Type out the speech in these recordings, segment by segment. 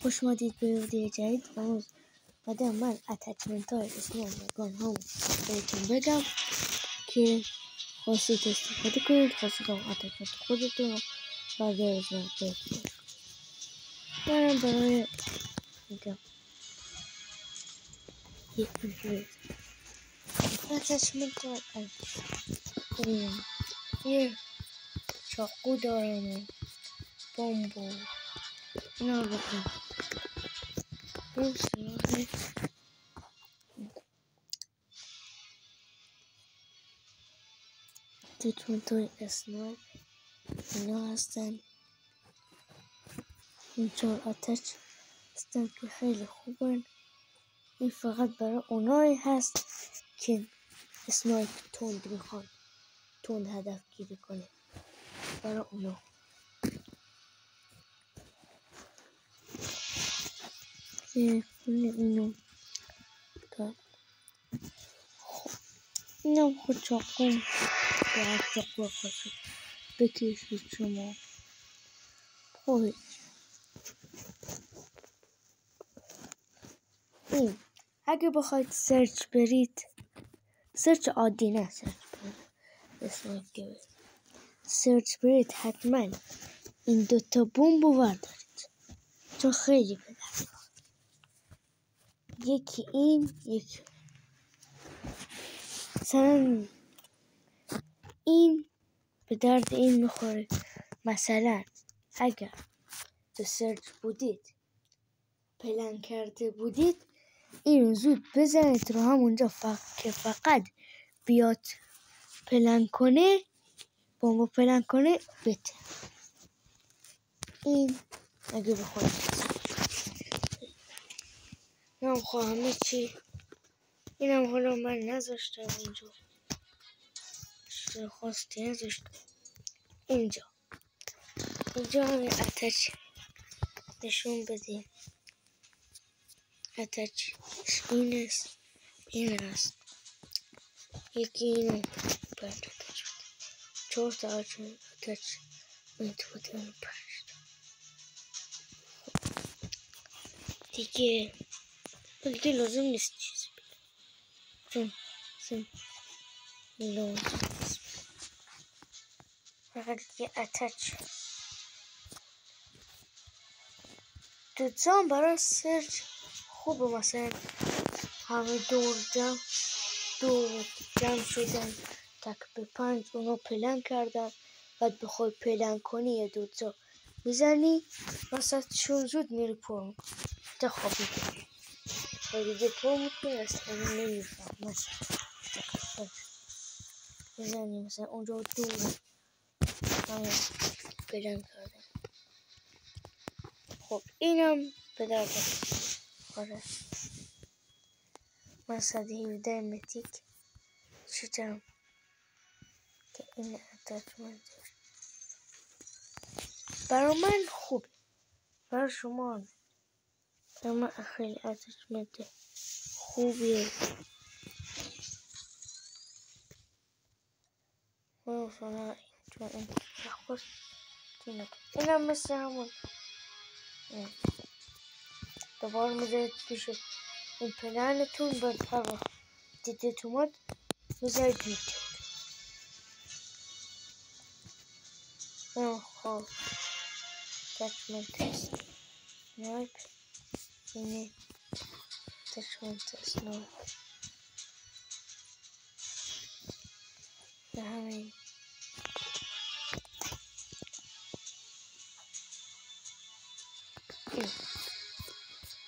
خوش اومدید به ویدیو جدید. امروز بعدم من اتچمنت های اسنو مگان هم بهتون بگم که خواستید استفاده کنید. خواستید هم اتچمنت خودتون رو برای ازمه بهتون برم برای میگم یک ویدیو اتچمنت های یه چاقو دارم و بمبو اینا رو بکنم اون سراحه اتچمنت های اسنایپ اینا هستن. این 4 اتچ هستن که خیلی خوبن. این فقط برای اونایی هست که اسنایپ تند میخوان، تند هدف گیری کنه، برای اونا. اینو خب اینم خود چاقوم باید چاقو خواست بکشید شما. خب این اگه بخواید سرچ برید، سرچ عادی نه، سرچ برید اسنایپ برید، سرچ برید حتما این دوتا بمب رو بردارید چون خیلی به درد یکی این یکی مثلا این به درد این میخوره. مثلا اگر تو سرچ بودید پلن کرده بودید این زود بزنید رو همونجا که فقط بیاد پلن کنه، بمب پلن کنه بته. این اگه بخواید اینم همه چی، اینم حالا من نذاشتم اینجا، خواستی نذاشتم اینجا همه اتچ نشون بدیم. اتچ این است، این است، یکی اینو باید اتچ 4 تا اتچ میتونم 5 دیگه لازم نیست چیزی چون لازم نیست. فقط یه اتچ دوتان برای سرچ خوبه. مثلا همه دور جمع شدن تک به 5 اونو پلن کردن، بعد بخوای پلن کنی یه دوتا میزنی وسطشون زود میری پر تا خوابیده و دیگه پر میکنی اصلا نمیفهم. مثلا میزنی مثلا اونجا دور همه پلن کردن. خب اینم به درد آره من 117 متیک شدم که این اتچمنت برای من خوب، برای شما نه. برای من خیلی اتچمنت خوبیه. مثلا چون این نخواست اینم مثل همون دوباره میذارید پیش این پلنتون، باید هر وقت دیدید اومد میذارید میتونید. خب اتچمنت سنایپ اینه اتچمنت سنایپ به همین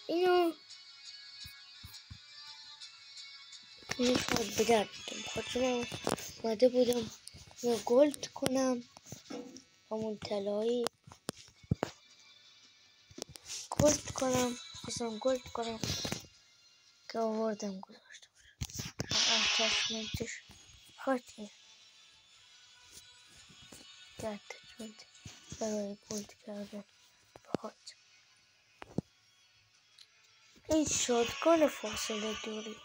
اینو شاید به درد بخاطر من اومده بودم یا گلد کنم، همون طلایی گلد کنم، خواستم گلد کنم که آوردم گذاشته باشم اتچمنتش خاطیه که اتچمنت برای گلد کردن بخواد. این شاتگان فاصله دوری،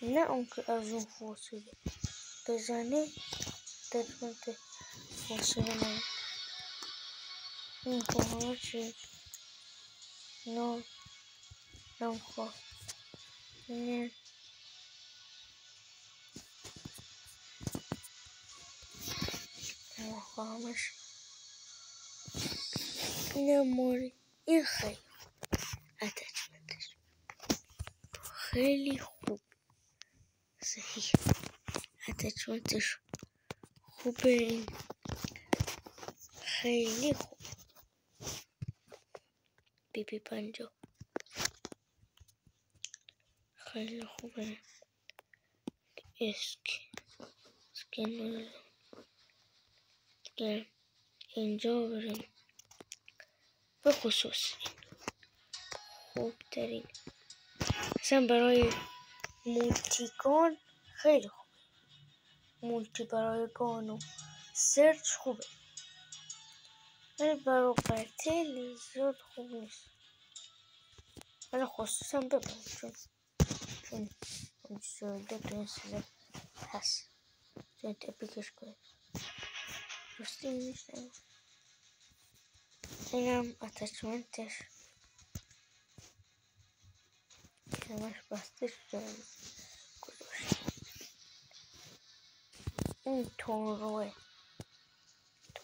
نه اون که از اون فاصله بزنه اتچمنت فاصله من. این همه چی نه نمیخواد اینه نمیخواهمش اینه موری این خیلی اتچمنتش خیلی خوب صحیح اتچمنتش خوبه این خیلی خوب بی 50 خیلی خوبه اسکن دیگه اینجا بریم به خصوص خوب ترین اصلا برای مولتیگان خیلی خوب مولتی برای گان و سرچ خوبه ولی برای قتل زیاد خوب نیست ولی خصوصا ببرم چون این سوالده تو این سیزن هست چون تپیکش کنید راستی میشنم اینم اتچمنتش همش بسته شده گذاشت این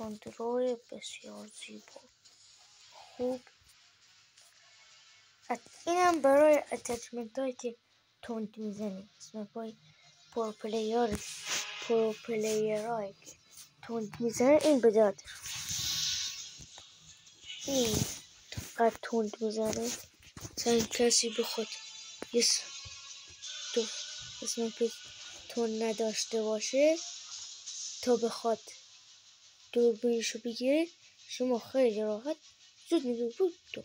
تندروی بسیار زیبا خوب اینم برای اتچمنت هایی که تند میزنی اسمک های پرو پلیر هایی که تند میزنه این به داد این فقط تند میزنه مثلا کسی بخواد تو اسمک تند نداشته باشه تا بخواد دوربینشو بگیره شما خیلی راحت زود میگه بود تو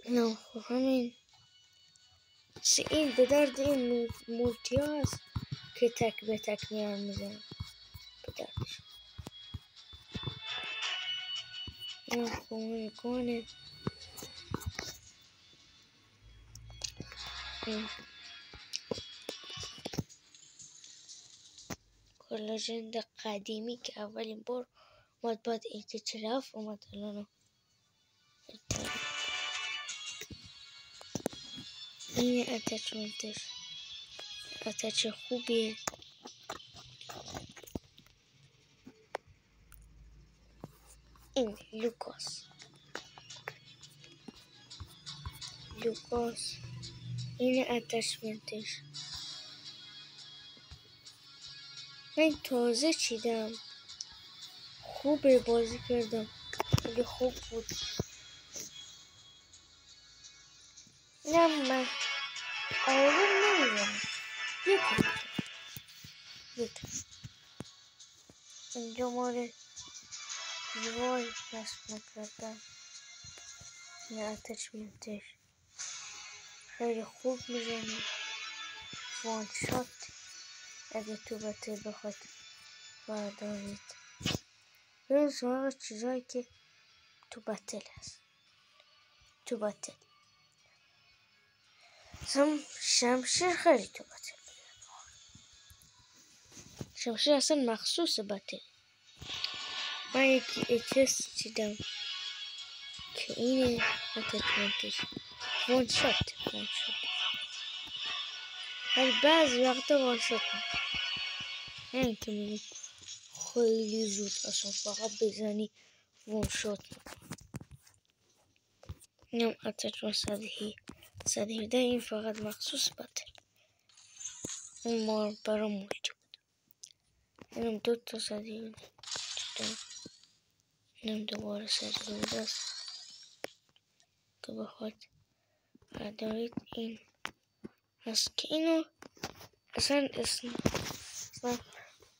نه خب همین این به درد این مولتی هست که تک به تک میان میزنم به دردش این خونه کنه لژند قدیمی که اولین بار اومد بعد اینکه 47 اومد الان این اتچمنتش اتچ خوبیه این لوکاس این اتچمنتش من تازه چیدم خوبه بازی کردم خیلی خوب بود اینم من آروم نمیزنم یک اینجا ماره دیوای نصب نکردم این اتچمنتش خیلی خوب میزنی وان شات اگه تو بطل بخواد بردارید بریم سراغ چیزایی که تو بطل هست تو بطل شمشیر خیلی تو بطل شمشیر اصلا مخصوص بطل من یکی اچس چیدم که اینه اتچمنتش وان شات ولی بعضی وقتا وان شات نه که میگه خیلی زود اصلا فقط بزنی وان شات اینم اتچمنت 117 این فقط مخصوص بطل اون ما برای مولتی بود اینم 2 تا 117 اینم دوباره 117 است که بخواد بردارید این هست که اینو اصلا اسم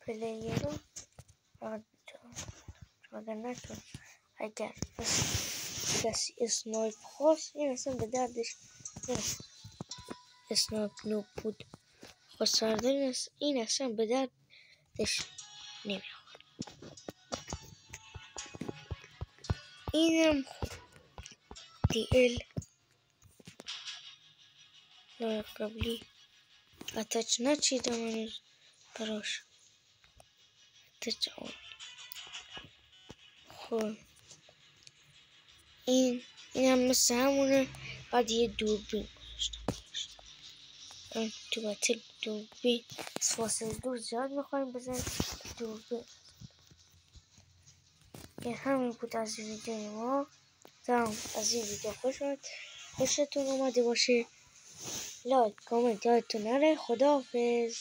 پلیر رو اگر نتون اگر کسی اسنایپ خواست این اصلا به دردش اسنایپ نوب بود خواست سردن این اصلا به دردش نمیخواد اینم خوب دی ال قبلی اتچ نچیدم هنوز براش اتچ آن خوب این هم مثل همونه. بعد یه دوربین تو بطل دوربین از فاصله دور زیاد میخوایم بزنیم دوربین. این همین بود از ویدیو ما. تمام. از این ویدیو خوشتون اومده باشه لایک کامنت یادتون نره. خداحافظ.